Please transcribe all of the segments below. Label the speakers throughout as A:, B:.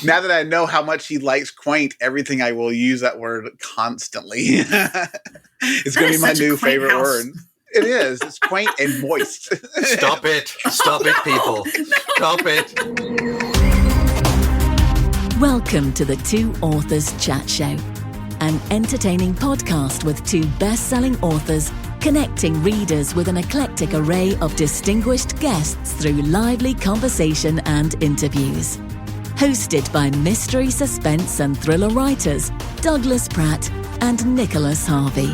A: Now that I know how much he likes quaint, everything I will use that word constantly. It's going to be my new favorite word. It is. It's quaint and moist.
B: Stop it, people. Stop it.
C: Welcome to the Two Authors Chat Show, an entertaining podcast with two best-selling authors connecting readers with an eclectic array of distinguished guests through lively conversation and interviews. Hosted by mystery, suspense and thriller writers Douglas Pratt and Nicholas Harvey.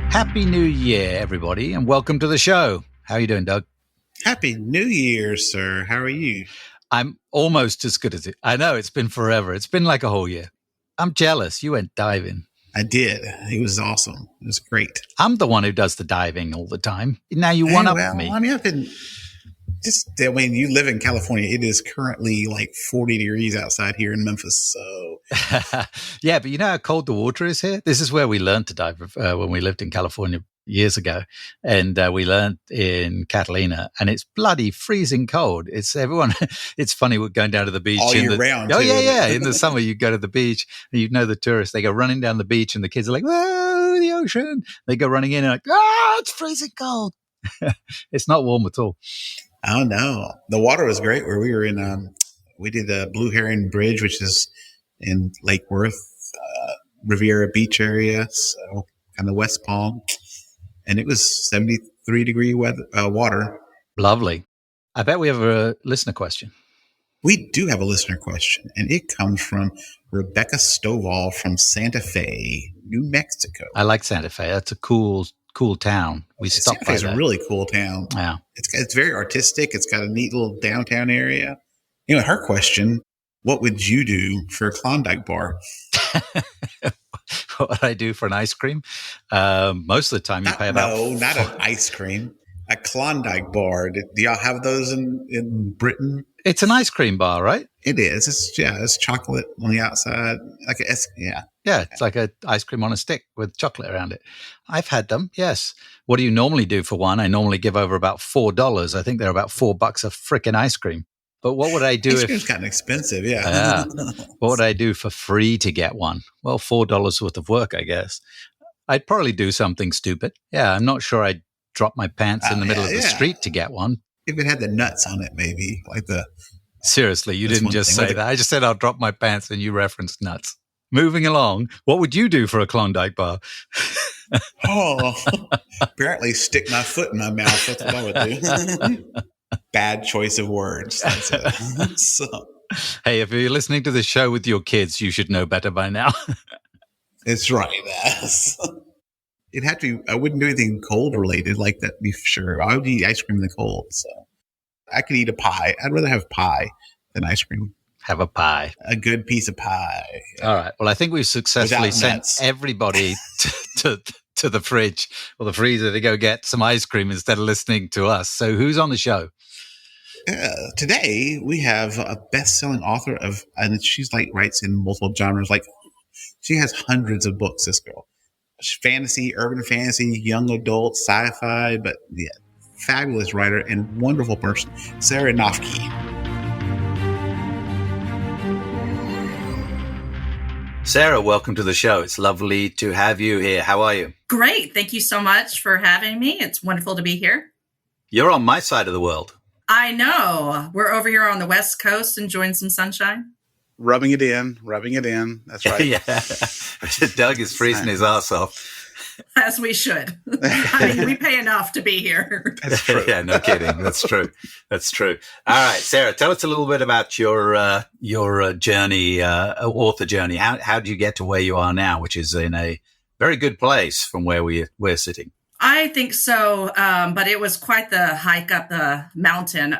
B: Happy New Year, everybody, and welcome to the show. How are you doing, Doug?
A: Happy New Year, sir. How are you?
B: I'm almost as good as it. I know, it's been forever. It's been like a whole year. I'm jealous. You went diving.
A: I did. It was awesome. It was great.
B: I'm the one who does the diving all the time. Now you one-up me.
A: I mean, you live in California. It is currently like 40 degrees outside here in Memphis. So,
B: yeah, but you know how cold the water is here? This is where we learned to dive when we lived in California years ago. And we learned in Catalina, and it's bloody freezing cold. It's funny, we're going down to the beach.
A: All year round.
B: Oh, yeah. In the summer, you go to the beach, and you know the tourists, they go running down the beach, and the kids are like, whoa, the ocean. They go running in and like, it's freezing cold. It's not warm at all.
A: Oh, no. The water was great where we were in. We did the Blue Heron Bridge, which is in Lake Worth, Riviera Beach area, so kind of West Palm. And it was 73-degree water.
B: Lovely. I bet we have a listener question.
A: We do have a listener question, and it comes from Rebecca Stovall from Santa Fe, New Mexico.
B: I like Santa Fe. That's a cool town. We stopped by there.
A: It's a really cool town.
B: Yeah.
A: It's very artistic. It's got a neat little downtown area. You know, her question, what would you do for a Klondike bar?
B: What would I do for an ice cream? Most of the time you pay about...
A: No, not an ice cream. A Klondike bar. Do y'all have those in Britain?
B: It's an ice cream bar, right?
A: It is. It's chocolate on the outside.
B: Yeah, it's like an ice cream on a stick with chocolate around it. I've had them, yes. What do you normally do for one? I normally give over about $4. I think they're about $4 a frickin' ice cream. But what would I do
A: ice cream's kind of expensive, yeah.
B: Yeah. What would I do for free to get one? Well, $4 worth of work, I guess. I'd probably do something stupid. Yeah, I'm not sure I'd drop my pants in the middle of the street to get one.
A: If it had the nuts on it, maybe.
B: Seriously, you didn't just say that. I just said I'll drop my pants and you referenced nuts. Moving along, what would you do for a Klondike bar?
A: Apparently stick my foot in my mouth. That's what I would do. Bad choice of words. That's it. So.
B: Hey, if you're listening to the show with your kids, you should know better by now.
A: It's right. It'd have to be, I wouldn't do anything cold related like that, be sure. I would eat ice cream in the cold. So I could eat a pie. I'd rather have pie than ice cream.
B: Have a pie.
A: A good piece of pie.
B: All right. Well, I think we've successfully sent everybody to the fridge or the freezer to go get some ice cream instead of listening to us. So who's on the show?
A: Today we have a best-selling author and she's writes in multiple genres. She has hundreds of books, this girl. Fantasy, urban fantasy, young adult, sci-fi, but yeah, fabulous writer and wonderful person, Sarah Noffke.
B: Sarah, welcome to the show. It's lovely to have you here. How are you?
D: Great. Thank you so much for having me. It's wonderful to be here.
B: You're on my side of the world.
D: I know. We're over here on the West Coast enjoying some sunshine.
A: Rubbing it in. That's right.
B: Yeah. Doug is freezing his ass off.
D: As we should. I mean, we pay enough to be here.
A: That's true.
B: Yeah, no kidding. That's true. All right, Sarah, tell us a little bit about your journey, author journey. How did you get to where you are now, which is in a very good place from where we're sitting?
D: I think so, but it was quite the hike up the mountain.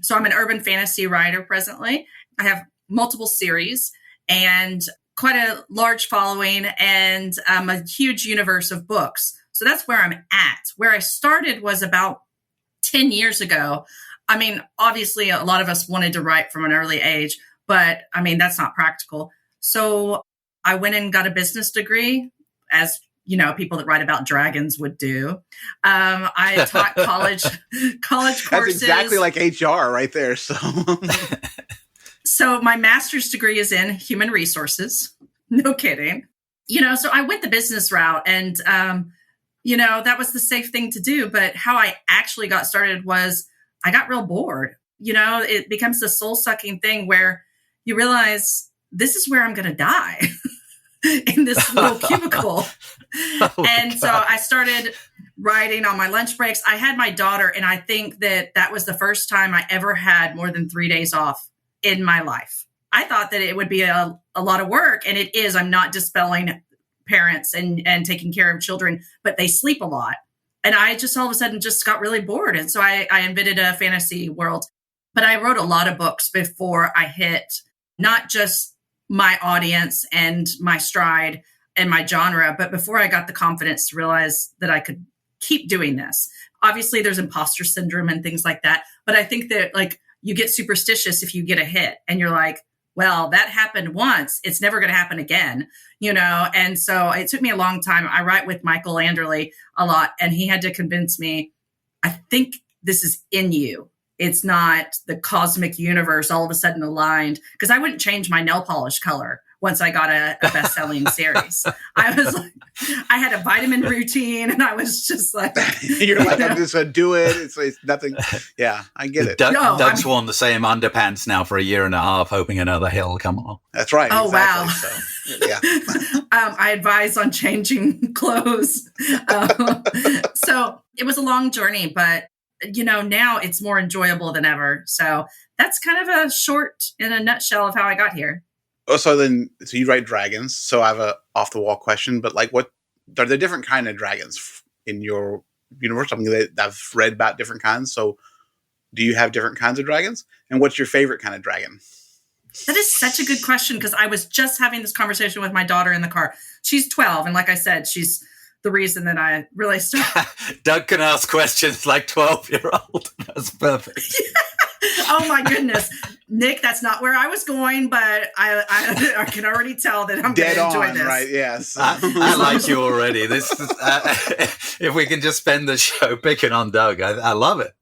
D: So I'm an urban fantasy writer presently. I have multiple series and quite a large following and a huge universe of books. So that's where I'm at. Where I started was about 10 years ago. I mean, obviously, a lot of us wanted to write from an early age, but I mean, that's not practical. So I went and got a business degree, as you know, people that write about dragons would do. I taught college courses.
A: That's exactly like HR right there. So
D: So my master's degree is in human resources. No kidding. So I went the business route and, that was the safe thing to do. But how I actually got started was I got real bored. It becomes the soul sucking thing where you realize this is where I'm going to die in this little cubicle. So I started writing on my lunch breaks. I had my daughter, and I think that was the first time I ever had more than 3 days off in my life. I thought that it would be a lot of work, and it is. I'm not dispelling parents and taking care of children, but they sleep a lot. And I just all of a sudden just got really bored. And so I invented a fantasy world. But I wrote a lot of books before I hit not just my audience and my stride and my genre, but before I got the confidence to realize that I could keep doing this. Obviously, there's imposter syndrome and things like that. But I think that you get superstitious if you get a hit and you're like, well, that happened once. It's never going to happen again, And so it took me a long time. I write with Michael Anderle a lot, and he had to convince me, I think this is in you. It's not the cosmic universe all of a sudden aligned, because I wouldn't change my nail polish color once I got a best-selling series. I had a vitamin routine, and I was just like,
A: you're like, I'm just going to do it. It's nothing. Yeah, I get it.
B: Doug's worn the same underpants now for a year and a half, hoping another hill will come along.
A: That's right.
D: Oh,
A: exactly.
D: wow.
A: So, yeah.
D: I advise on changing clothes. So it was a long journey, but now it's more enjoyable than ever. So that's kind of a short in a nutshell of how I got here.
A: Oh, so you write dragons. So I have a off the wall question, but what are there different kind of dragons in your universe? I mean, I've read about different kinds. So do you have different kinds of dragons? And what's your favorite kind of dragon?
D: That is such a good question, because I was just having this conversation with my daughter in the car. She's 12. And like I said, she's the reason that I really started.
B: Doug can ask questions like 12-year-old. That's perfect.
D: Oh my goodness, Nick, that's not where I was going, but I can already tell that I'm going to enjoy this.
A: Right? Yes,
B: I like you already. This, if we can just spend the show picking on Doug, I love it.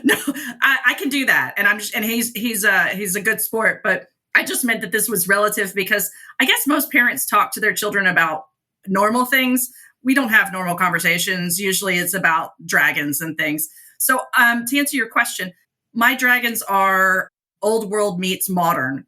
D: No, I can do that, and he's a good sport, but I just meant that this was relative because I guess most parents talk to their children about normal things. We don't have normal conversations. Usually, it's about dragons and things. So, to answer your question, my dragons are old world meets modern.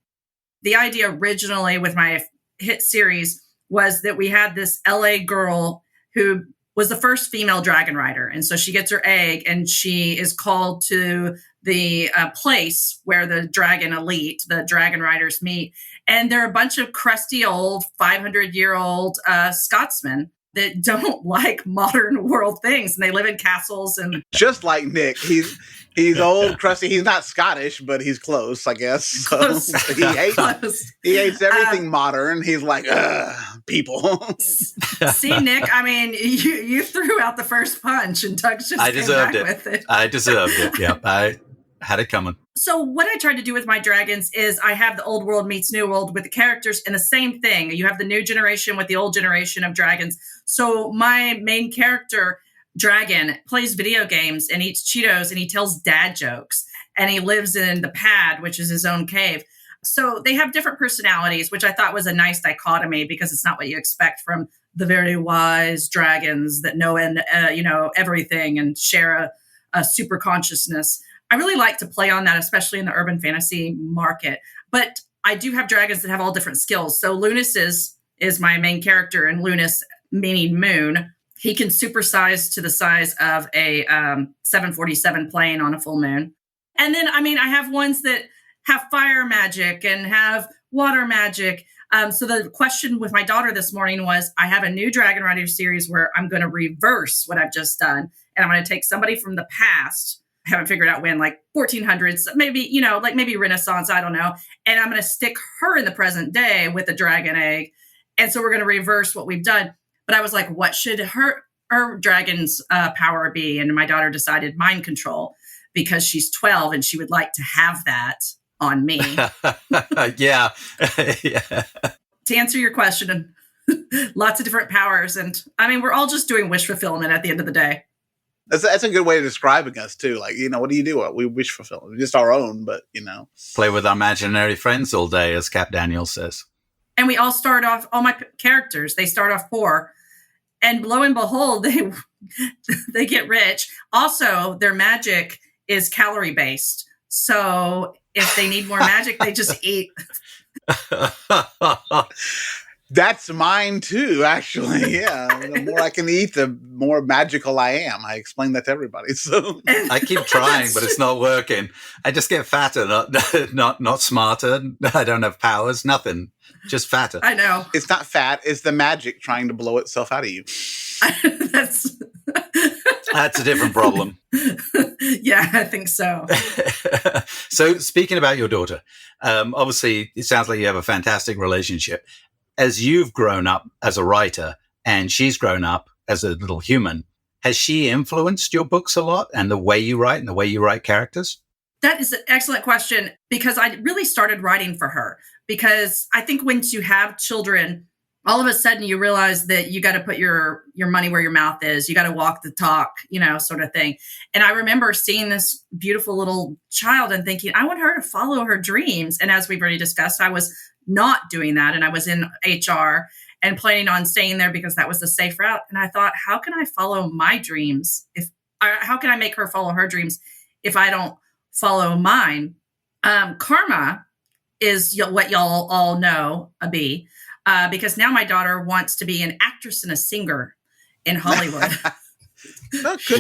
D: The idea originally with my hit series was that we had this LA girl who was the first female dragon rider. And so she gets her egg and she is called to the place where the dragon elite, the dragon riders meet. And they're a bunch of crusty old 500-year-old Scotsmen that don't like modern world things. And they live in castles. And
A: just like Nick, he's old, crusty. He's not Scottish, but he's close, I guess. So close. He hates everything modern. He's like, people.
D: See, Nick, I mean, you threw out the first punch, and Doug just came back with it.
B: I deserved it. Yeah, I had it coming.
D: So what I tried to do with my dragons is I have the old world meets new world with the characters, and the same thing. You have the new generation with the old generation of dragons. So my main character, Dragon, plays video games and eats Cheetos, and he tells dad jokes, and he lives in the pad, which is his own cave. So they have different personalities, which I thought was a nice dichotomy because it's not what you expect from the very wise dragons that know everything and share a super consciousness. I really like to play on that, especially in the urban fantasy market. But I do have dragons that have all different skills. So Lunas is my main character, and Lunas meaning moon. He can supersize to the size of a 747 plane on a full moon. And then, I have ones that have fire magic and have water magic. So the question with my daughter this morning was, I have a new Dragon Rider series where I'm going to reverse what I've just done. And I'm going to take somebody from the past, I haven't figured out when, like 1400s, maybe, maybe Renaissance, I don't know. And I'm going to stick her in the present day with a dragon egg. And so we're going to reverse what we've done. But I was like, what should her dragon's power be? And my daughter decided mind control because she's 12 and she would like to have that on me.
B: Yeah.
D: To answer your question, lots of different powers. And we're all just doing wish fulfillment at the end of the day.
A: That's a good way of describing us too. Like, what do you do? We wish fulfill just our own, but
B: Play with our imaginary friends all day, as Cap Daniel says.
D: And we all start off, all my characters, they start off poor. And lo and behold, they get rich. Also, their magic is calorie based. So if they need more magic, they just eat.
A: That's mine too, actually. Yeah. The more I can eat, the more magical I am. I explain that to everybody. So
B: I keep trying, but it's not working. I just get fatter, not smarter. I don't have powers, nothing. Just fatter.
D: I know.
A: It's not fat. It's the magic trying to blow itself out of you.
B: That's a different problem.
D: Yeah, I think so.
B: So speaking about your daughter, obviously it sounds like you have a fantastic relationship. As you've grown up as a writer and she's grown up as a little human, has she influenced your books a lot and the way you write and the way you write characters?
D: That is an excellent question, because I really started writing for her. Because I think once you have children, all of a sudden you realize that you got to put your money where your mouth is. You got to walk the talk, sort of thing. And I remember seeing this beautiful little child and thinking, I want her to follow her dreams. And as we've already discussed, I was not doing that. And I was in HR and planning on staying there because that was the safe route. And I thought, how can I follow my dreams? How can I make her follow her dreams if I don't follow mine? Karma is what y'all all know, because now my daughter wants to be an actress and a singer in Hollywood.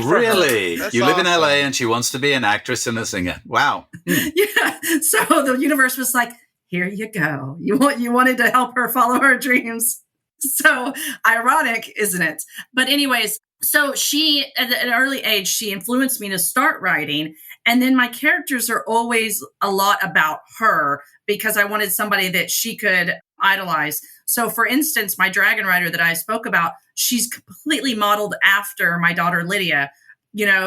B: Really? You live in
A: awesome.
B: LA and she wants to be an actress and a singer. Wow.
D: Yeah. So the universe was like, here you go. You wanted to help her follow her dreams. So ironic, isn't it? But anyways, so she, at an early age, she influenced me to start writing. And then my characters are always a lot about her because I wanted somebody that she could idolize. So for instance, my dragon rider that I spoke about, she's completely modeled after my daughter, Lydia.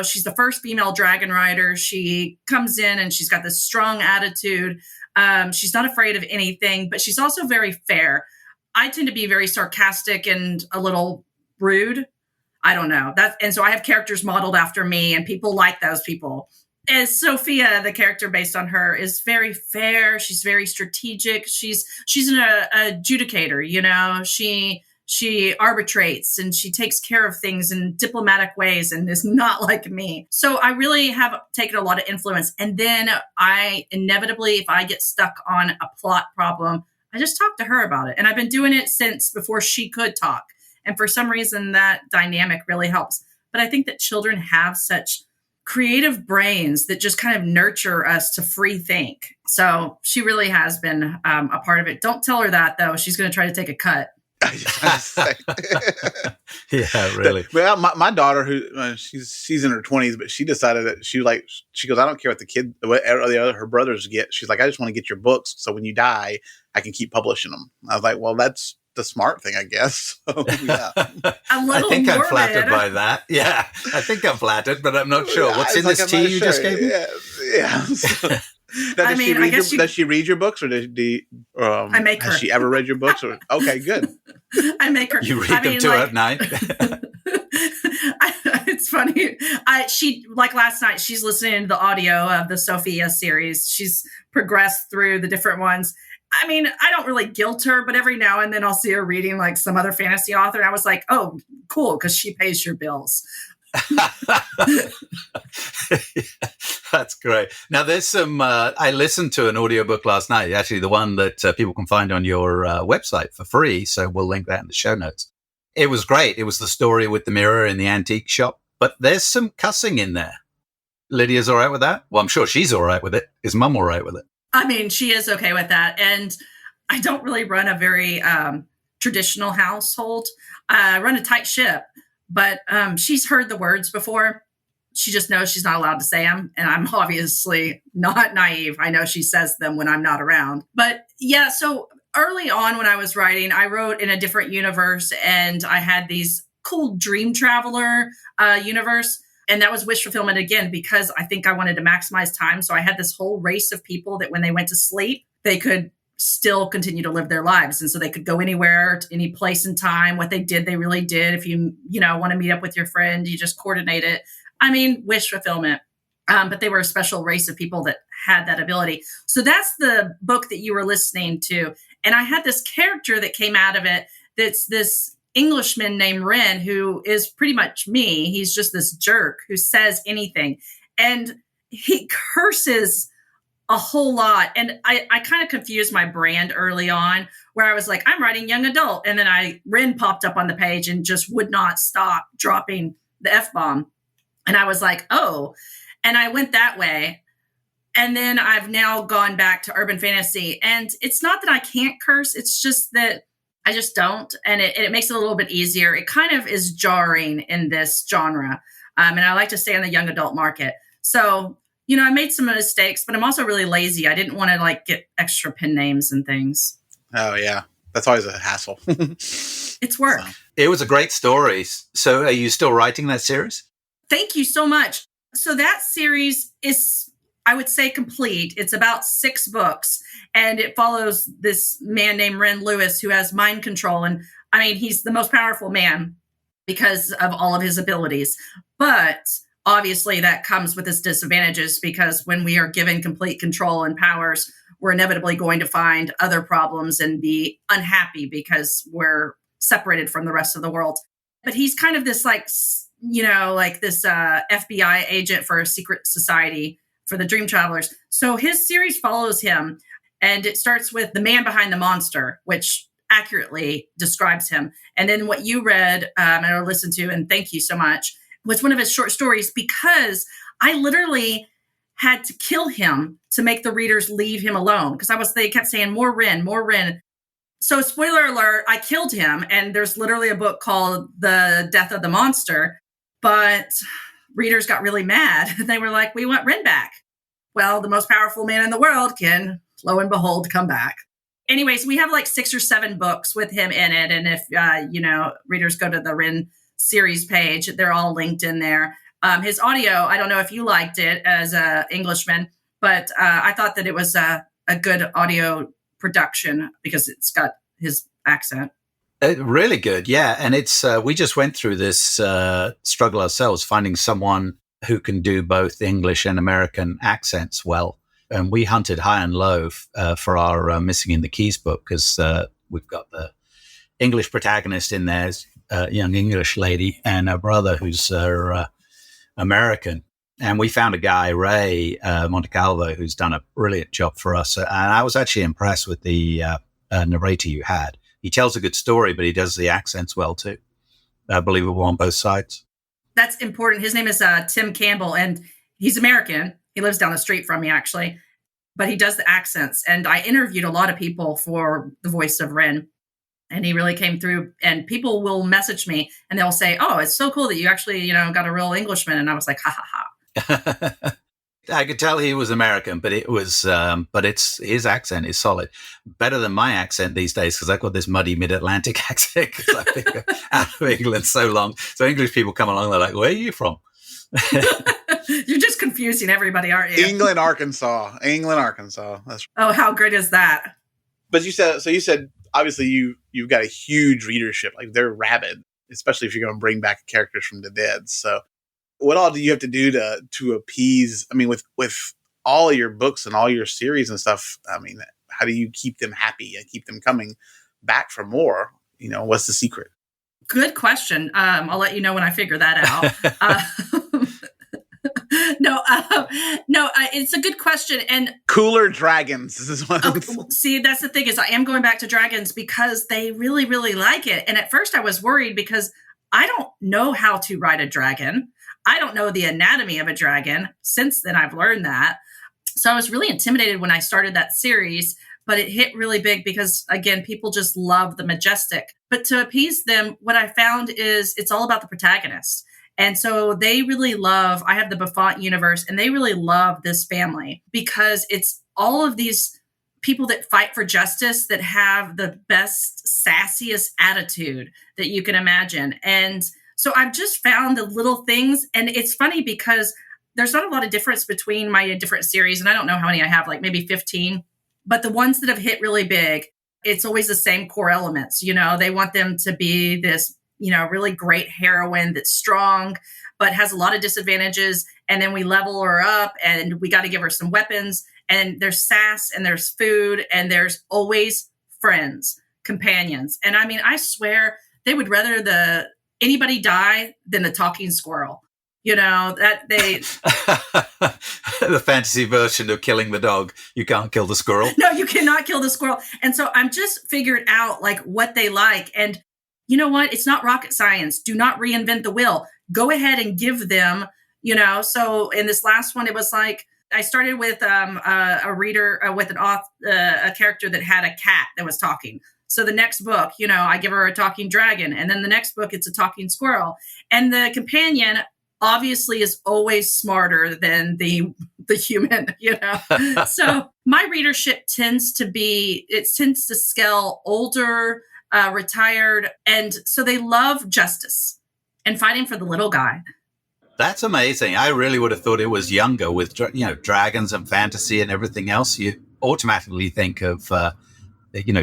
D: She's the first female dragon rider. She comes in and she's got this strong attitude. She's not afraid of anything, but she's also very fair. I tend to be very sarcastic and a little rude. I don't know that. And so I have characters modeled after me and people like those people. As Sophia, the character based on her, is very fair. She's very strategic. She's an adjudicator, she arbitrates and she takes care of things in diplomatic ways and is not like me. So I really have taken a lot of influence. And then I inevitably, if I get stuck on a plot problem, I just talk to her about it. And I've been doing it since before she could talk. And for some reason, that dynamic really helps. But I think that children have such creative brains that just kind of nurture us to free think. So she really has been a part of it. Don't tell her that, though. She's going to try to take a cut.
B: Yeah, really.
A: Well, my daughter, who she's in her 20s, but she decided that she goes, I don't care what her brothers get. She's like, I just want to get your books, so when you die, I can keep publishing them. I was like, well, that's the smart thing, I guess. So, yeah.
B: I think I'm flattered by that. Yeah, I think I'm flattered, but I'm not sure. What's in this tea you just gave me?
A: Yeah. So, does she read your books, or
D: I make her.
A: Has she ever read your books? Or okay, good.
D: I make her.
B: You read them too at night.
D: It's funny. She last night. She's listening to the audio of the Sophia series. She's progressed through the different ones. I mean, I don't really guilt her, but every now and then I'll see her reading like some other fantasy author. And I was like, oh, cool, because she pays your bills.
B: That's great. Now, there's some, I listened to an audiobook last night, actually the one that people can find on your website for free. So we'll link that in the show notes. It was great. It was the story with the mirror in the antique shop, but there's some cussing in there. Lydia's all right with that? Well, I'm sure she's all right with it. Is Mum all right with it?
D: I mean, she is okay with that. And I don't really run a very traditional household. I run a tight ship, but she's heard the words before. She just knows she's not allowed to say them. And I'm obviously not naive. I know she says them when I'm not around. But yeah, so early on when I was writing, I wrote in a different universe and I had these cool dream traveler universe. And that was wish fulfillment again, because I think I wanted to maximize time. So I had this whole race of people that when they went to sleep, they could still continue to live their lives. And so they could go anywhere, to any place and time. What they did, they really did. If you want to meet up with your friend, you just coordinate it. I mean, wish fulfillment. But they were a special race of people that had that ability. So that's the book that you were listening to. And I had this character that came out of it that's this Englishman named Ren, who is pretty much me. He's just this jerk who says anything. And he curses a whole lot. And I kind of confused my brand early on, where I was like, I'm writing young adult. And then Ren popped up on the page and just would not stop dropping the F-bomb. And I was like, oh. And I went that way. And then I've now gone back to urban fantasy. And it's not that I can't curse. It's just that I just don't. And it makes it a little bit easier. It kind of is jarring in this genre. And I like to stay on the young adult market. So, I made some mistakes, but I'm also really lazy. I didn't want to get extra pen names and things.
A: Oh, yeah. That's always a hassle.
D: It's work. So.
B: It was a great story. So are you still writing that series?
D: Thank you so much. So that series is, I would say, complete. It's about 6 books, and it follows this man named Ren Lewis who has mind control. And I mean, he's the most powerful man because of all of his abilities. But obviously that comes with its disadvantages, because when we are given complete control and powers, we're inevitably going to find other problems and be unhappy because we're separated from the rest of the world. But he's kind of this this FBI agent for a secret society for the Dream Travelers. So his series follows him, and it starts with the man behind the monster, which accurately describes him. And then what you read and listened to, and thank you so much, was one of his short stories, because I literally had to kill him to make the readers leave him alone, because they kept saying, more Ren, more Ren. So spoiler alert, I killed him, and there's literally a book called The Death of the Monster. But readers got really mad. They were like, we want Ren back. Well, the most powerful man in the world can, lo and behold, come back. Anyways, we have 6 or 7 books with him in it. And if, readers go to the Ren series page, they're all linked in there. His audio, I don't know if you liked it as an Englishman, but I thought that it was a good audio production because it's got his accent.
B: Really good, yeah. And it's we just went through this struggle ourselves, finding someone who can do both English and American accents well. And we hunted high and low for our Missing in the Keys book, because we've got the English protagonist in there, a young English lady, and her brother who's American. And we found a guy, Ray Montecalvo, who's done a brilliant job for us. And I was actually impressed with the narrator you had. He tells a good story, but he does the accents well too. Believable on both sides.
D: That's important. His name is Tim Campbell, and he's American. He lives down the street from me, actually, but he does the accents. And I interviewed a lot of people for the voice of Ren, and he really came through. And people will message me and they'll say, oh, it's so cool that you actually, got a real Englishman. And I was like, ha, ha, ha.
B: I could tell he was American, but it's his accent is solid. Better than my accent these days, because I've got this muddy mid-Atlantic accent, because I've been out of England so long. So English people come along, they're like, where are you from?
D: You're just confusing everybody, aren't you?
A: England, Arkansas. That's
D: Oh, how great is that?
A: But you said obviously you've got a huge readership. They're rabid, especially if you're going to bring back characters from the dead. So what all do you have to do to appease? I mean, with all of your books and all your series and stuff, I mean, how do you keep them happy and keep them coming back for more? What's the secret?
D: Good question. I'll let you know when I figure that out. No, it's a good question. And
A: cooler dragons. This is one.
D: See, that's the thing, is I am going back to dragons because they really, really like it. And at first I was worried because I don't know how to ride a dragon. I don't know the anatomy of a dragon. Since then, I've learned that. So I was really intimidated when I started that series, but it hit really big because, again, people just love the majestic. But to appease them, what I found is it's all about the protagonist. And so they really love, I have the Buffon universe, and they really love this family because it's all of these people that fight for justice that have the best, sassiest attitude that you can imagine. And so I've just found the little things. And it's funny because there's not a lot of difference between my different series. And I don't know how many I have, maybe 15. But the ones that have hit really big, it's always the same core elements. They want them to be this really great heroine that's strong, but has a lot of disadvantages. And then we level her up and we got to give her some weapons. And there's sass and there's food and there's always friends, companions. And I mean, I swear they would rather anybody die than the talking squirrel. That they
B: the fantasy version of killing the dog. You can't kill the squirrel.
D: No, you cannot kill the squirrel. And so I'm just figured out like what they like. And you know what? It's not rocket science. Do not reinvent the wheel. Go ahead and give them, So in this last one, it was like I started with a reader with an author, a character that had a cat that was talking. So the next book, I give her a talking dragon. And then the next book, it's a talking squirrel. And the companion obviously is always smarter than the human, So my readership tends to scale older, retired. And so they love justice and fighting for the little guy.
B: That's amazing. I really would have thought it was younger with, dragons and fantasy and everything else. You automatically think of,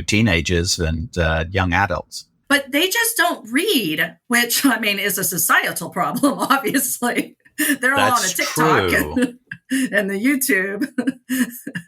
B: teenagers and young adults.
D: But they just don't read, which, I mean, is a societal problem, obviously. They're all on a TikTok and the YouTube.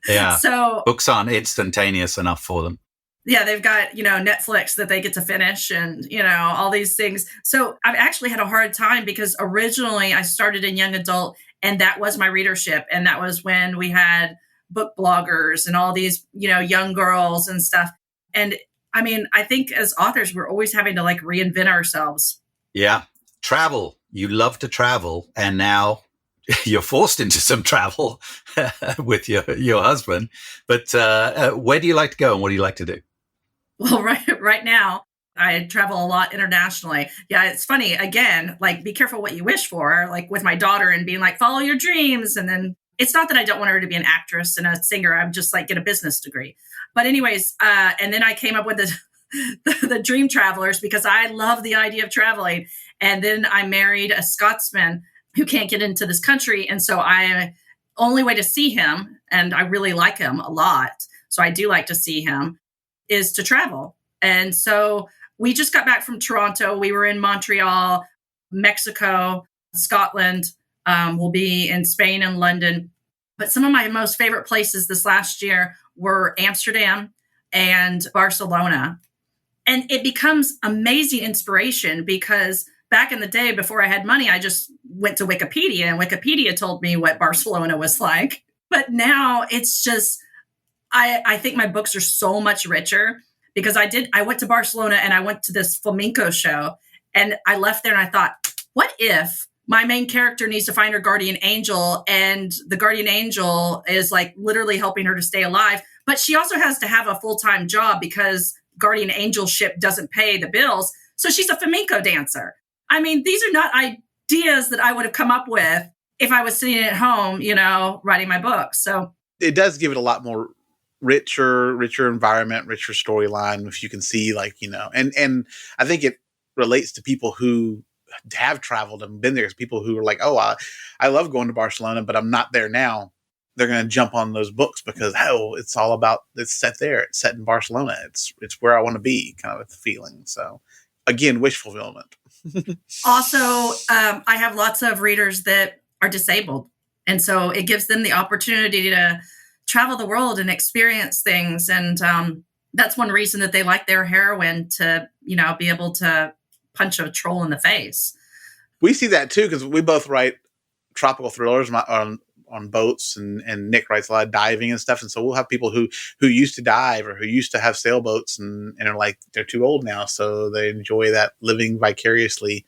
B: Yeah.
D: So
B: books aren't instantaneous enough for them.
D: Yeah, they've got, Netflix that they get to finish and, all these things. So I've actually had a hard time because originally I started in young adult and that was my readership. And that was when we had book bloggers and all these, young girls and stuff. And I mean, I think as authors, we're always having to like reinvent ourselves.
B: Yeah. Travel. You love to travel. And now you're forced into some travel with your husband. But where do you like to go and what do you like to do?
D: Well, right now, I travel a lot internationally. Yeah, it's funny. Again, like, be careful what you wish for, like with my daughter and being like, follow your dreams. And then it's not that I don't want her to be an actress and a singer. I'm just like, get a business degree. But anyways, and then I came up with the Dream Travelers because I love the idea of traveling. And then I married a Scotsman who can't get into this country. And so only way to see him, and I really like him a lot, so I do like to see him, is to travel. And so we just got back from Toronto. We were in Montreal, Mexico, Scotland. We'll be in Spain and London. But some of my most favorite places this last year were Amsterdam and Barcelona. And it becomes amazing inspiration because back in the day, before I had money, I just went to Wikipedia and Wikipedia told me what Barcelona was like. But now it's just, I think my books are so much richer because I went to Barcelona and I went to this flamenco show and I left there and I thought, what if my main character needs to find her guardian angel and the guardian angel is like literally helping her to stay alive, but she also has to have a full-time job because guardian angel ship doesn't pay the bills. So she's a flamenco dancer. I mean, these are not ideas that I would have come up with if I was sitting at home, writing my books. So
A: it does give it a lot more richer environment, richer storyline. If you can see and I think it relates to people who have traveled and been there. People who are like, oh, I love going to Barcelona, but I'm not there now. They're going to jump on those books because, it's all about, it's set there. It's set in Barcelona. It's where I want to be, kind of a feeling. So again, wish fulfillment.
D: Also, I have lots of readers that are disabled. And so it gives them the opportunity to travel the world and experience things. And that's one reason that they like their heroine to, be able to punch a troll in the face.
A: We see that too, because we both write tropical thrillers on boats, and Nick writes a lot of diving and stuff. And so we'll have people who used to dive or who used to have sailboats and are like, they're too old now. So they enjoy that living vicariously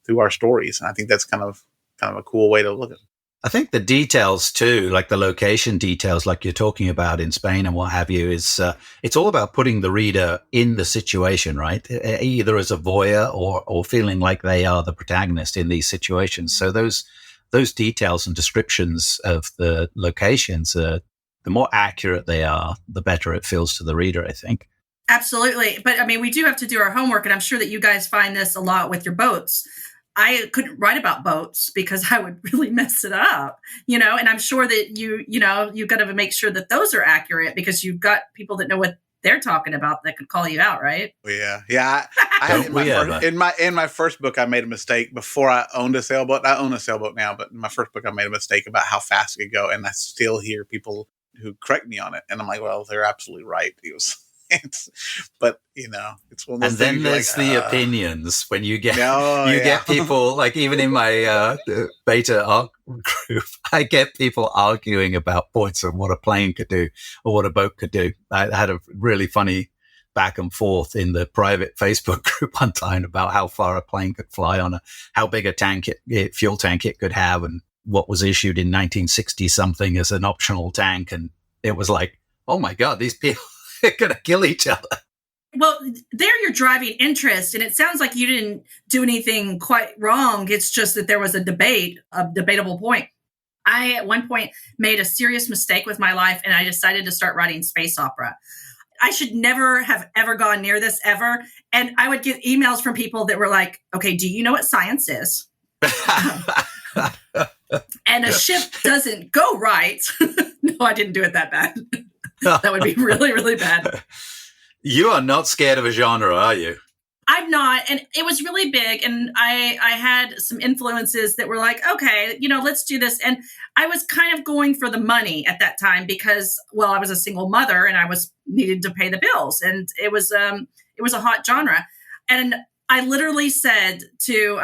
A: through our stories. And I think that's kind of a cool way to look at it.
B: I think the details too, like the location details, like you're talking about in Spain and what have you, is it's all about putting the reader in the situation, right? Either as a voyeur or feeling like they are the protagonist in these situations. So those details and descriptions of the locations, the more accurate they are, the better it feels to the reader, I think.
D: Absolutely. But I mean, we do have to do our homework, and I'm sure that you guys find this a lot with your boats. I couldn't write about boats because I would really mess it up, and I'm sure that you got to make sure that those are accurate because you've got people that know what they're talking about that could call you out, right?
A: Yeah. I had in my first book, I made a mistake before I owned a sailboat. I own a sailboat now, but in my first book, I made a mistake about how fast it could go, and I still hear people who correct me on it, and I'm like, well, they're absolutely right. But it's one of those
B: and then
A: things
B: there's
A: like,
B: the opinions when you get get people, like even in my beta ARC group, I get people arguing about points of what a plane could do or what a boat could do. I had a really funny back and forth in the private Facebook group one time about how far a plane could fly on how big a fuel tank it could have, and what was issued in 1960 something as an optional tank. And it was like, oh my God, these people are going to kill each other.
D: Well, they're your driving interest, and it sounds like you didn't do anything quite wrong. It's just that there was a debatable point. I, at one point, made a serious mistake with my life, and I decided to start writing space opera. I should never have ever gone near this ever. And I would get emails from people that were like, okay, do you know what science is? And a ship doesn't go right. No, I didn't do it that bad. That would be really, really bad.
B: You are not scared of a genre, are you?
D: I'm not. And it was really big. And I had some influences that were like, okay, let's do this. And I was kind of going for the money at that time because, well, I was a single mother and I was needed to pay the bills. And it was a hot genre. And I literally said to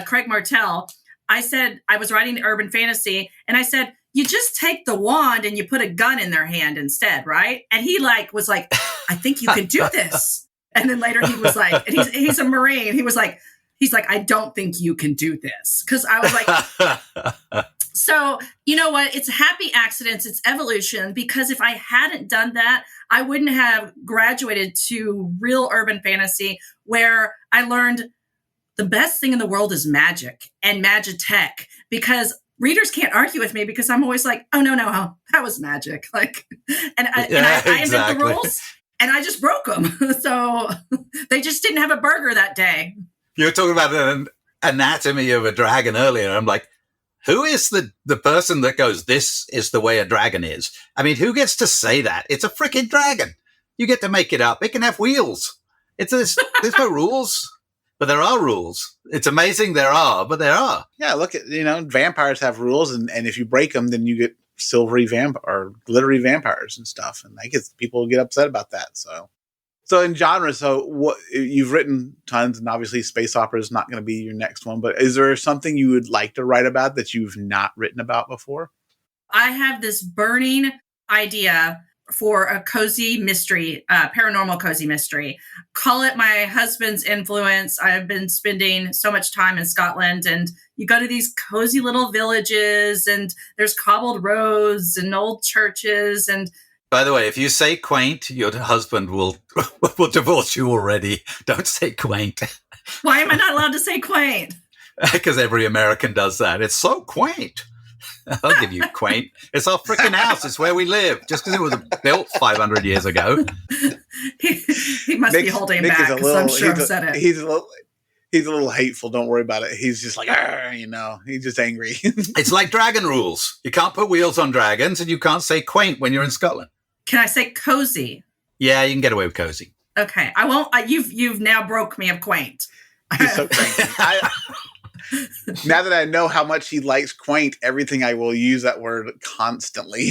D: Craig Martell, I said, I was writing urban fantasy, and I said, you just take the wand and you put a gun in their hand instead, right? And he was like, I think you can do this. And then later he was like, and he's a Marine. He's like, I don't think you can do this. Cause I was like, so you know what? It's happy accidents. It's evolution. Because if I hadn't done that, I wouldn't have graduated to real urban fantasy, where I learned the best thing in the world is magic and magitech, because readers can't argue with me because I'm always like, oh, no, that was magic. Like, I invented the rules and I just broke them. So they just didn't have a burger that day.
B: You were talking about an anatomy of a dragon earlier. I'm like, who is the person that goes, this is the way a dragon is? I mean, who gets to say that? It's a freaking dragon. You get to make it up. It can have wheels. There's no rules. But there are rules. It's amazing there are, but there are.
A: Yeah, look at, vampires have rules, and if you break them, then you get silvery or glittery vampires and stuff. And people get upset about that. So in genre, what you've written tons, and obviously space opera is not going to be your next one, but is there something you would like to write about that you've not written about before?
D: I have this burning idea for a cozy mystery, paranormal cozy mystery. Call it my husband's influence. I've been spending so much time in Scotland, and you go to these cozy little villages, and there's cobbled roads and old churches. And
B: by the way, if you say quaint, your husband will divorce you already. Don't say quaint.
D: Why am I not allowed to say quaint?
B: Because every American does that. It's so quaint. I'll give you quaint. It's our freaking house. It's where we live. Just because it was built 500 years ago.
D: He must be holding Nick back because I'm sure I've said it.
A: He's a little hateful. Don't worry about it. He's just like, he's just angry.
B: It's like dragon rules. You can't put wheels on dragons, and you can't say quaint when you're in Scotland.
D: Can I say cozy?
B: Yeah, you can get away with cozy.
D: Okay. I won't. You've now broke me of quaint.
A: He's so cranky. Now that I know how much he likes quaint, everything I will use that word constantly.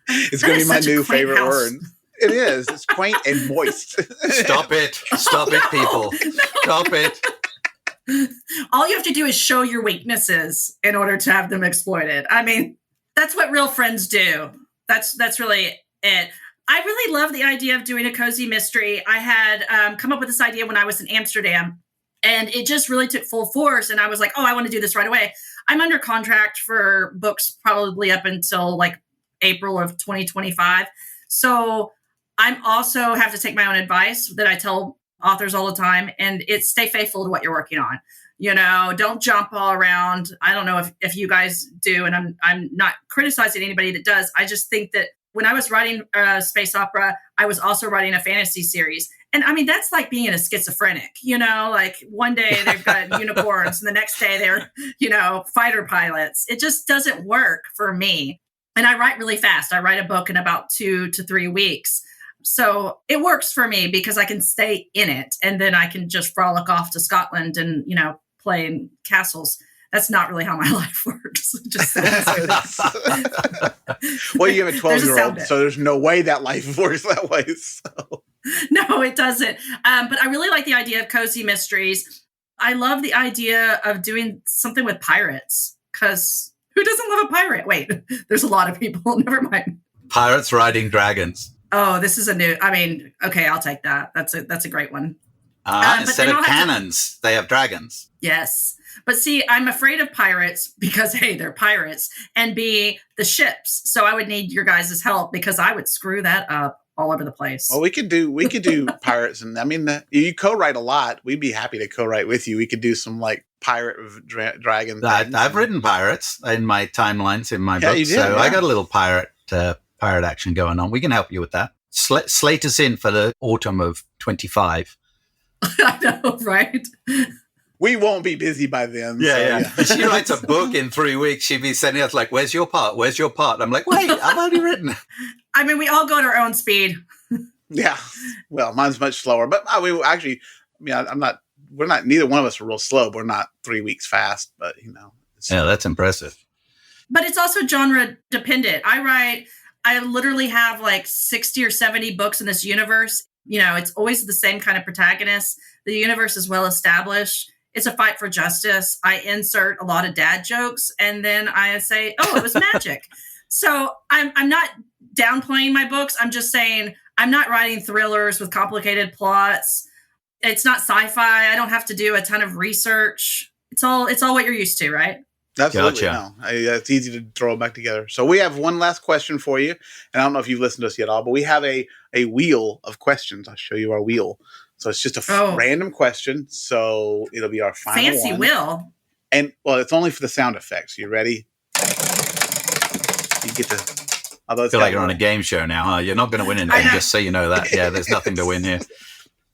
A: It's going to be my new favorite word. It is. It's quaint and moist.
B: Stop it, people. No. Stop it.
D: All you have to do is show your weaknesses in order to have them exploited. I mean, that's what real friends do. That's really it. I really love the idea of doing a cozy mystery. I had come up with this idea when I was in Amsterdam. And it just really took full force. And I was like, oh, I want to do this right away. I'm under contract for books probably up until like April of 2025. So I'm also have to take my own advice that I tell authors all the time. And it's stay faithful to what you're working on. Don't jump all around. I don't know if you guys do. And I'm not criticizing anybody that does. I just think that when I was writing space opera, I was also writing a fantasy series. And I mean, that's like being a schizophrenic, like one day they've got unicorns and the next day they're, fighter pilots. It just doesn't work for me. And I write really fast. I write a book in about 2 to 3 weeks. So it works for me because I can stay in it, and then I can just frolic off to Scotland and, play in castles. That's not really how my life works. It just
E: well, you have a 12-year-old,
D: bit.
E: so there's no way that life works that way. So.
D: No, it doesn't. But I really like the idea of cozy mysteries. I love the idea of doing something with pirates, because who doesn't love a pirate? Wait, there's a lot of people. Never mind.
B: Pirates riding dragons.
D: Oh, this is okay, I'll take that. That's a great one.
B: Instead of cannons, they have dragons.
D: Yes. But see, I'm afraid of pirates because, A, they're pirates, and B, the ships. So I would need your guys' help because I would screw that up all over the place.
E: Well, we could do pirates, and I mean, you co-write a lot. We'd be happy to co-write with you. We could do some like pirate dragon.
B: I've written pirates in my timelines in my book, so I got a little pirate action going on. We can help you with that. Slate us in for the autumn of 25.
D: I know, right?
E: We won't be busy by then.
B: Yeah. She writes a book in 3 weeks. She'd be sending us like, "Where's your part? Where's your part?" I'm like, "Wait, I've already written."
D: I mean, we all go at our own speed.
E: Yeah. Well, mine's much slower, but I'm not. We're not. Neither one of us are real slow. We're not 3 weeks fast, but
B: Yeah, that's impressive.
D: But it's also genre dependent. I literally have like 60 or 70 books in this universe. It's always the same kind of protagonist. The universe is well established. It's a fight for justice. I insert a lot of dad jokes, and then I say, "Oh, it was magic." So I'm not downplaying my books. I'm just saying I'm not writing thrillers with complicated plots. It's not sci-fi. I don't have to do a ton of research. It's all what you're used to, right?
E: Absolutely.
B: Gotcha.
E: No, it's easy to throw it back together. So we have one last question for you, and I don't know if you've listened to us yet all, but we have a wheel of questions. I'll show you our wheel. So it's just a random question. So it'll be our final
D: fancy
E: one.
D: wheel.
E: And it's only for the sound effects. You ready? You get to.
B: I feel like you're on a game show now, huh? You're not going to win anything, just so you know that. Yeah, there's nothing to win here.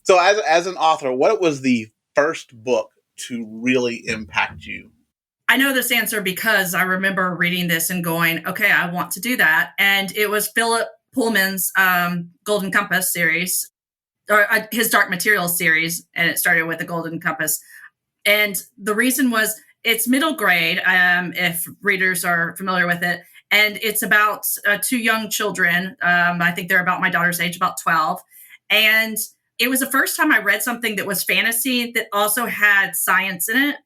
E: So as an author, what was the first book to really impact you?
D: I know this answer because I remember reading this and going, okay, I want to do that. And it was Philip Pullman's Golden Compass series, or his Dark Materials series. And it started with the Golden Compass. And the reason was it's middle grade, if readers are familiar with it. And it's about two young children. I think they're about my daughter's age, about 12. And it was the first time I read something that was fantasy that also had science in it,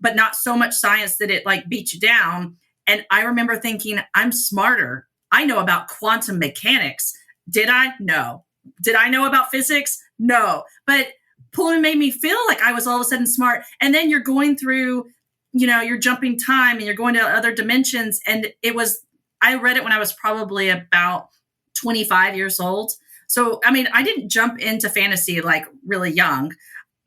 D: but not so much science that it like beat you down. And I remember thinking, I'm smarter. I know about quantum mechanics. Did I? No. Did I know about physics? No. But Pullman made me feel like I was all of a sudden smart. And then you're going through, you're jumping time and you're going to other dimensions. And I read it when I was probably about 25 years old. So, I mean, I didn't jump into fantasy like really young.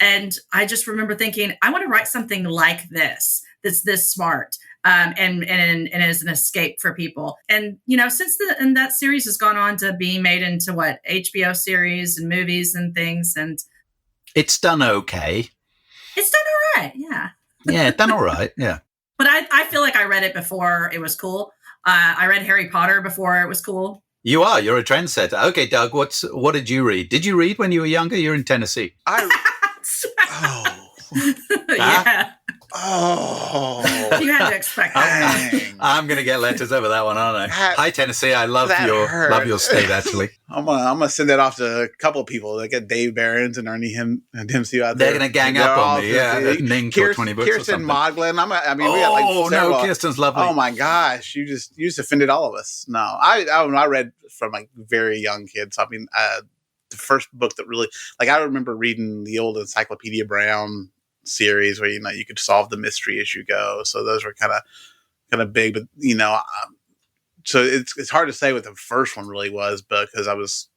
D: And I just remember thinking, I want to write something like this, that's this smart, and as an escape for people. And, since that series has gone on to be made into HBO series and movies and things. And
B: it's done okay.
D: It's done all right. Yeah.
B: Yeah, done all right. Yeah.
D: But I feel like I read it before it was cool. I read Harry Potter before it was cool.
B: You're a trendsetter. Okay, Doug, what did you read? Did you read when you were younger? You're in Tennessee.
D: Yeah.
E: Oh.
D: You had to expect that.
B: I'm going to get letters over that one, aren't I? Hi, Tennessee. I love your state, actually.
E: I'm gonna send that off to a couple of people. They get Dave Behrens and Ernie Dempsey out there.
B: They're going to gang up on me. Yeah, Ning for 20 bucks or something.
E: Kirsten Modglin. we got like several.
B: No, Kirsten's lovely.
E: Oh my gosh, you just offended all of us. No, I read from like very young kids. I mean, the first book that really, like, I remember reading the old Encyclopedia Brown series where you could solve the mystery as you go. So those were kind of big, but so it's hard to say what the first one really was, but because I was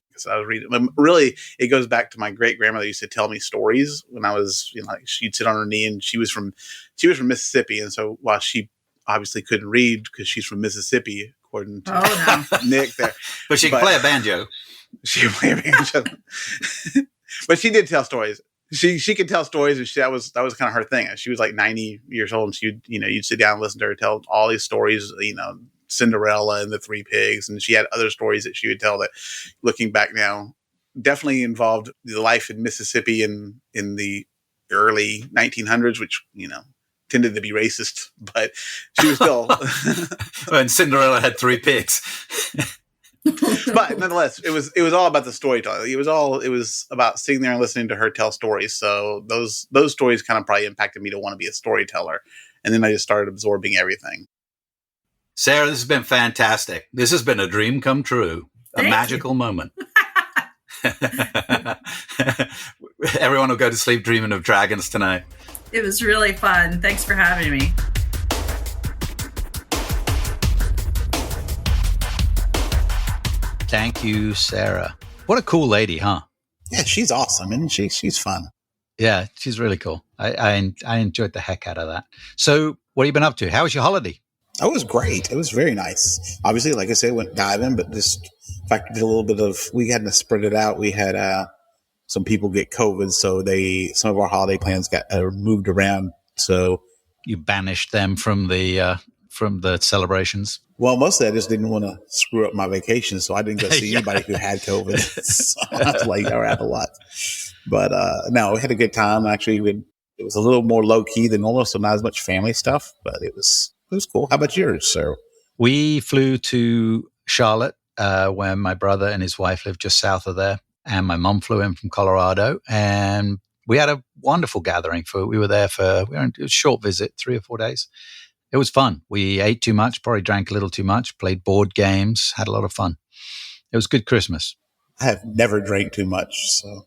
E: reading. Really, it goes back to my great grandmother used to tell me stories when I was, she'd sit on her knee, and she was from Mississippi, and so while she obviously couldn't read because she's from Mississippi, according to Nick there,
B: but she could play a banjo.
E: She could play a banjo, but she did tell stories. She could tell stories, and that was kind of her thing. She was like 90 years old, and you'd sit down and listen to her tell all these stories, Cinderella and the Three Pigs, and she had other stories that she would tell that, looking back now, definitely involved the life in Mississippi in the early 1900s, which, tended to be racist, but she was still.
B: And Cinderella had 3 pigs.
E: But nonetheless, it was all about the storytelling. It was about sitting there and listening to her tell stories. So those stories kind of probably impacted me to want to be a storyteller. And then I just started absorbing everything.
B: Sarah, this has been fantastic. This has been a dream come true, a magical moment. Everyone will go to sleep dreaming of dragons tonight.
D: It was really fun. Thanks for having me.
B: Thank you, Sarah. What a cool lady, huh?
A: Yeah, she's awesome, and she's fun.
B: Yeah, she's really cool. I enjoyed the heck out of that. So, what have you been up to? How was your holiday?
A: Oh, it was great. It was very nice. Obviously, like I said, went diving, but just factored a little bit of. We had to spread it out. We had some people get COVID, so some of our holiday plans got moved around. So
B: you banished them from the celebrations.
A: Well, mostly I just didn't want to screw up my vacation, so I didn't go see anybody who had COVID. So I was like, all right, a lot. But no, we had a good time. Actually, it was a little more low key than normal, so not as much family stuff, but it was cool. How about yours, sir?
B: We flew to Charlotte, where my brother and his wife live just south of there, and my mom flew in from Colorado, and we had a wonderful gathering. We were there for a short visit, 3 or 4 days. It was fun. We ate too much, probably drank a little too much, played board games, had a lot of fun. It was good Christmas.
A: I have never drank too much, so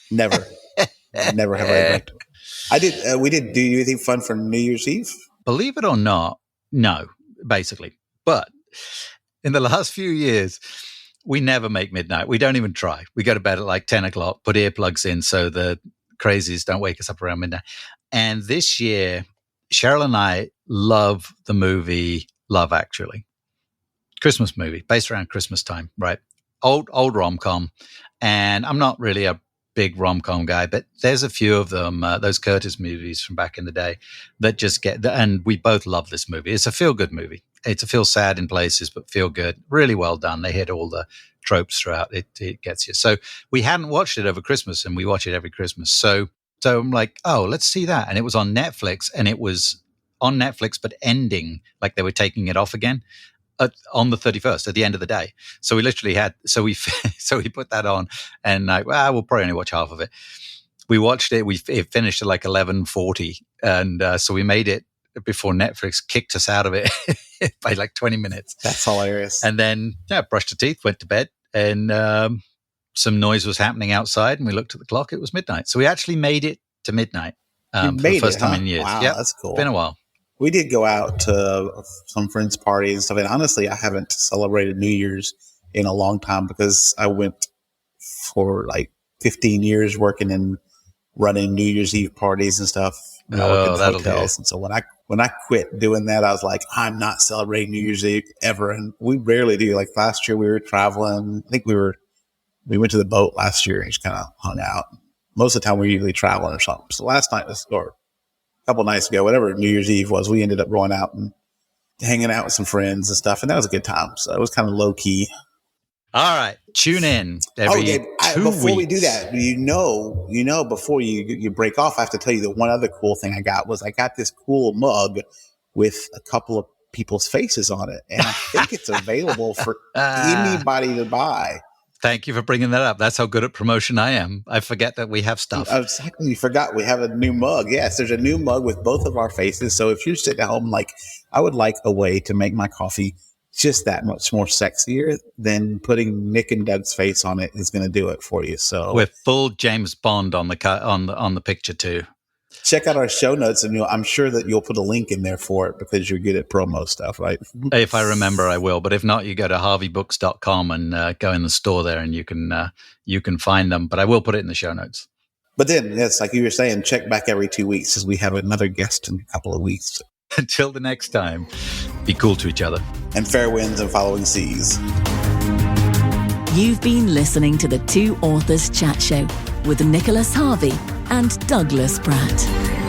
A: never have I drank. I did. We didn't do anything fun for New Year's Eve.
B: Believe it or not, no, basically. But in the last few years, we never make midnight. We don't even try. We go to bed at like 10 o'clock, put earplugs in so the crazies don't wake us up around midnight. And this year, Cheryl and I love the movie Love Actually. Christmas movie based around Christmas time, right? Old rom-com. And I'm not really a big rom-com guy, but there's a few of them, those Curtis movies from back in the day that just and we both love this movie. It's a feel-good movie. It's a feel sad in places, but feel good. Really well done. They hit all the tropes throughout. It gets you. So we hadn't watched it over Christmas, and we watch it every Christmas. So I'm like, oh, let's see that. And it was on Netflix, and it was on Netflix, but ending like they were taking it off again on the 31st at the end of the day. So we literally we put that on, and we'll probably only watch half of it. We watched it. It finished at like 11:40, and so we made it before Netflix kicked us out of it by like 20 minutes.
A: That's hilarious.
B: And then brushed our teeth, went to bed, and some noise was happening outside, and we looked at the clock. It was midnight. So we actually made it to midnight for the first time in years.
A: Wow,
B: yep.
A: That's cool.
B: It's been a while.
A: We did go out to some friends' parties and stuff. And honestly, I haven't celebrated New Year's in a long time because I went for like 15 years working and running New Year's Eve parties and stuff. And I worked in hotels. And so when I quit doing that, I was like, I'm not celebrating New Year's Eve ever. And we rarely do. Like last year we were traveling. I think we went to the boat last year and just kind of hung out. Most of the time we're usually traveling or something. So last night or a couple nights ago, whatever New Year's Eve was, we ended up going out and hanging out with some friends and stuff. And that was a good time. So it was kind of low key.
B: All right. Tune in every 2 weeks.
A: Before we do that, before you break off, I have to tell you the one other cool thing I got this cool mug with a couple of people's faces on it. And I think it's available for anybody to buy.
B: Thank you for bringing that up. That's how good at promotion I am. I forget that we have stuff.
A: Exactly. You forgot we have a new mug. Yes, there's a new mug with both of our faces. So if you're sitting at home, like, I would like a way to make my coffee just that much more sexier than putting Nick and Doug's face on it is going to do it for you. So
B: with full James Bond on the picture too.
A: Check out our show notes, and I'm sure that you'll put a link in there for it because you're good at promo stuff, right?
B: If I remember, I will. But if not, you go to harveybooks.com and go in the store there, and you can find them. But I will put it in the show notes.
A: But then, yes, like you were saying, check back every 2 weeks as we have another guest in a couple of weeks.
B: Until the next time, be cool to each other.
A: And fair winds and following seas.
C: You've been listening to the Two Authors Chat Show with Nicholas Harvey and Douglas Pratt.